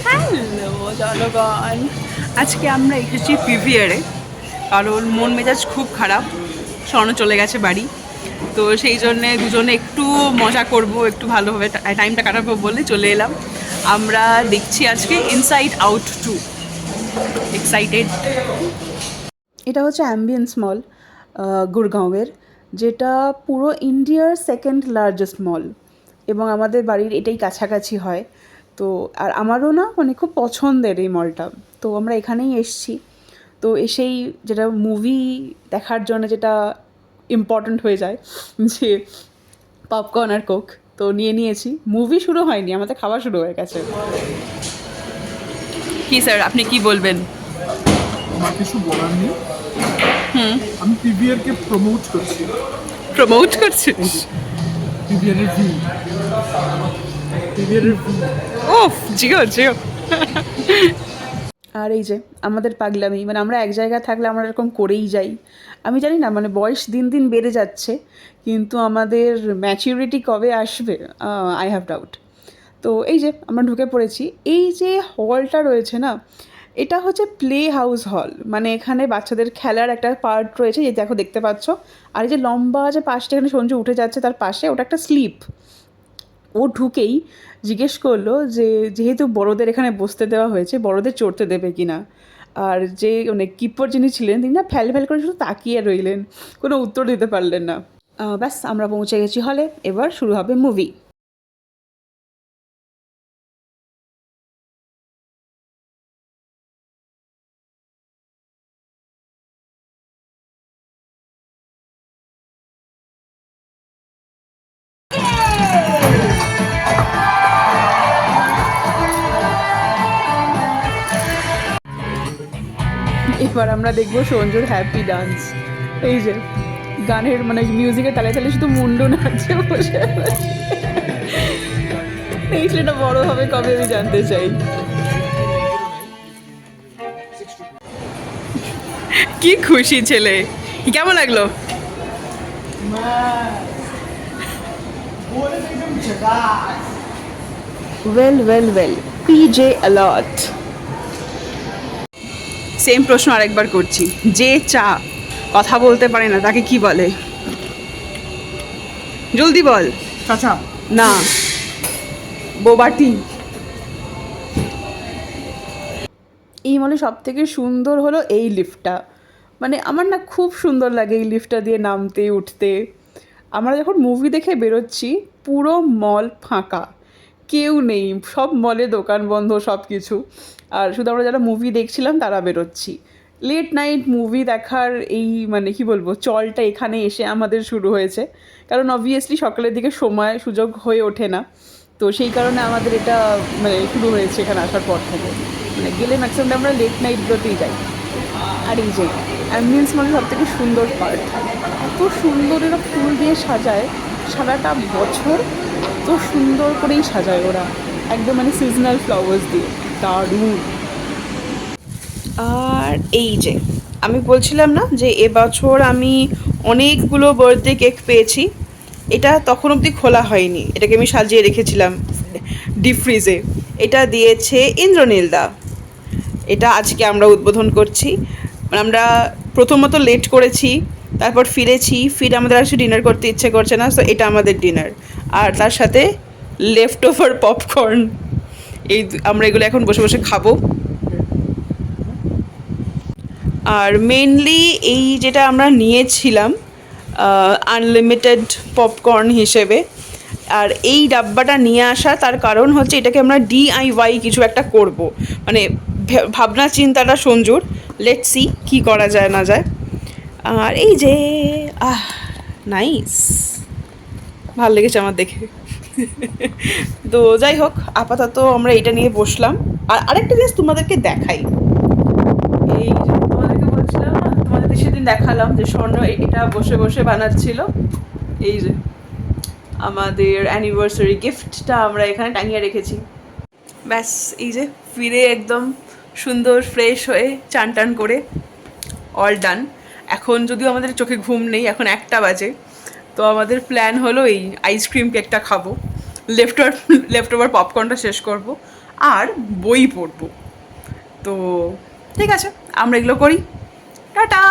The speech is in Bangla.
হ্যালো জনগণ, আজকে আমরা এসেছি পিভিআরে, কারণ মন মেজাজ খুব খারাপ। স্বর্ণ চলে গেছে বাড়ি, তো সেই জন্যে দুজনে একটু মজা করব, একটু ভালোভাবে টাইমটা কাটাবো বলে চলে এলাম। আমরা দেখছি আজকে ইনসাইড আউট 2। এক্সাইটেড। এটা হচ্ছে অ্যাম্বিয়েন্স মল, গুরগাঁওয়ের, যেটা পুরো ইন্ডিয়ার সেকেন্ড লার্জেস্ট মল, এবং আমাদের বাড়ির এটাই কাছাকাছি হয়। তো আর আমারও না মানে খুব পছন্দের এই মলটা, তো আমরা এখানেই এসছি। তো এসেই যেটা মুভি দেখার জন্য যেটা ইম্পর্ট্যান্ট হয়ে যায়, যে পপকর্ন আর কোক, তো নিয়ে নিয়েছি। মুভি শুরু হয়নি, আমাদের খাওয়া শুরু হয়ে গেছে। কি স্যার, আপনি কি বলবেন? আমার কিছু বলার নেই। আমি পিভিআর কে প্রমোট করছি। প্রমোট করছিস? পিভিআর এর ভিউ, পিভিআর এর ভিউ। ওফ, জিও জিও। আর এই যে আমাদের পাগলামি, মানে আমরা এক জায়গায় থাকলে আমরা এরকম করেই যাই। আমি জানি না, মানে বয়স দিন দিন বেড়ে যাচ্ছে, কিন্তু আমাদের ম্যাচিউরিটি কবে আসবে, আই হ্যাভ ডাউট। তো এই যে আমরা ঢুকে পড়েছি। এই যে হলটা রয়েছে না, এটা হচ্ছে প্লে হাউস হল, মানে এখানে বাচ্চাদের খেলার একটা পার্ট রয়েছে, এই দেখো দেখতে পাচ্ছ। আর এই যে লম্বা যে পাশটা এখানে সঞ্জু উঠে যাচ্ছে, তার পাশে ওটা একটা স্লিপ। ও ঢুকেই জিজ্ঞেস করলো যে যেহেতু বড়দের এখানে বসতে দেওয়া হয়েছে, বড়দের চড়তে দেবে কি না। আর যে মানে কিপ্পর যিনি ছিলেন, তিনি না ফ্যাল ফ্যাল করে শুধু তাকিয়ে রইলেন, কোনো উত্তর দিতে পারলেন না। ব্যাস, আমরা পৌঁছে গেছি হলে, এবার শুরু হবে মুভি। এবার আমরা দেখবো সঞ্জুর হ্যাপি ডান্স। এই যে গানের মানে মিউজিকের তালে তালে শুধু মুন্ডু নাচছে বসে বসে। এই ছেলেটা বড় হবে কবে আমি জানতে চাই। কি খুশি ছেলে, কেমন লাগলো? Well well well, PJ a lot. Same প্রশ্ন আরেকবার করছি, যে চা কথা বলতে পারে না তাকে কি বলে? জলদি বল। চাচা, না, বোবাটি। এই মলে সব থেকে সুন্দর হলো এই লিফটটা, মানে আমার না খুব সুন্দর লাগে এই লিফটটা দিয়ে নামতে উঠতে। আমরা যখন মুভি দেখে বেরোচ্ছি, পুরো মল ফাঁকা, কেউ নেই, সব মলে দোকান বন্ধ, সব কিছু। আর শুধু আমরা যারা মুভি দেখছিলাম তারা বেরোচ্ছি। লেট নাইট মুভি দেখার এই মানে কি বলবো চলটা এখানে এসে আমাদের শুরু হয়েছে, কারণ অবভিয়াসলি সকালের দিকে সময় সুযোগ হয়ে ওঠে না। তো সেই কারণে আমাদের এটা মানে শুরু হয়েছে এখানে আসার পর থেকে। মানে গেলে ম্যাক্সিমাম আমরা লেট নাইটগুলোতেই যাই। আর এই যে অ্যাম্বিয়েন্স মানে সব থেকে সুন্দর পার্ট, এত সুন্দর এরা ফুল দিয়ে সাজায় সারাটা বছর, এত সুন্দর করেই সাজায় ওরা, একদম মানে সিজনাল ফ্লাওয়ার্স দিয়ে, দারুণ। আর এই যে আমি বলছিলাম না যে এবছর আমি অনেকগুলো বার্থডে কেক পেয়েছি, এটা তখন অবধি খোলা হয়নি, এটাকে আমি সাজিয়ে রেখেছিলাম ডিপ ফ্রিজে। এটা দিয়েছে ইন্দ্রনীলদা, এটা আজকে আমরা উদ্বোধন করছি। মানে আমরা প্রথমত লেট করেছি, তারপর ফিরে আমাদের আসলে ডিনার করতে ইচ্ছে করছে না, সো এটা আমাদের ডিনার। আর তার সাথে লেফট ওভার পপকর্ন, এই আমরা এগুলো এখন বসে বসে খাবো। আর মেনলি এই যেটা আমরা নিয়েছিলাম আনলিমিটেড পপকর্ন হিসেবে, আর এই ডাব্বাটা নিয়ে আসা তার কারণ হচ্ছে এটাকে আমরা ডিআইওয়াই কিছু একটা করব, মানে ভাবনা চিন্তাটা সঞ্জুর, লেটস সি কী করা যায় না যায়। আর এই যে নাইস, ভাল লেগেছে আমার দেখে। তো যাই হোক, আপাতত আমরা এটা নিয়ে বসলাম। আর আরেকটা জিনিস তোমাদেরকে দেখাই, এই যে তোমাদেরকে বলছিলাম না, তোমাদের সেদিন দেখালাম যে স্বর্ণ এটা বসে বসে বানাচ্ছিল। এই যে আমাদের অ্যানিভার্সারি গিফটটা আমরা এখানে টাঙিয়ে রেখেছি। ব্যাস, এই যে ফিরে একদম সুন্দর ফ্রেশ হয়ে চান টান করে অল ডান। এখন যদিও আমাদের চোখে ঘুম নেই, এখন 1টা বাজে, তো আমাদের প্ল্যান হলো এই আইসক্রিম কেকটা খাবো। লেফট ওভার পপকর্নটা শেষ করব আর বই পড়বো। তো ঠিক আছে, আমরা এগুলো করি। টাটা।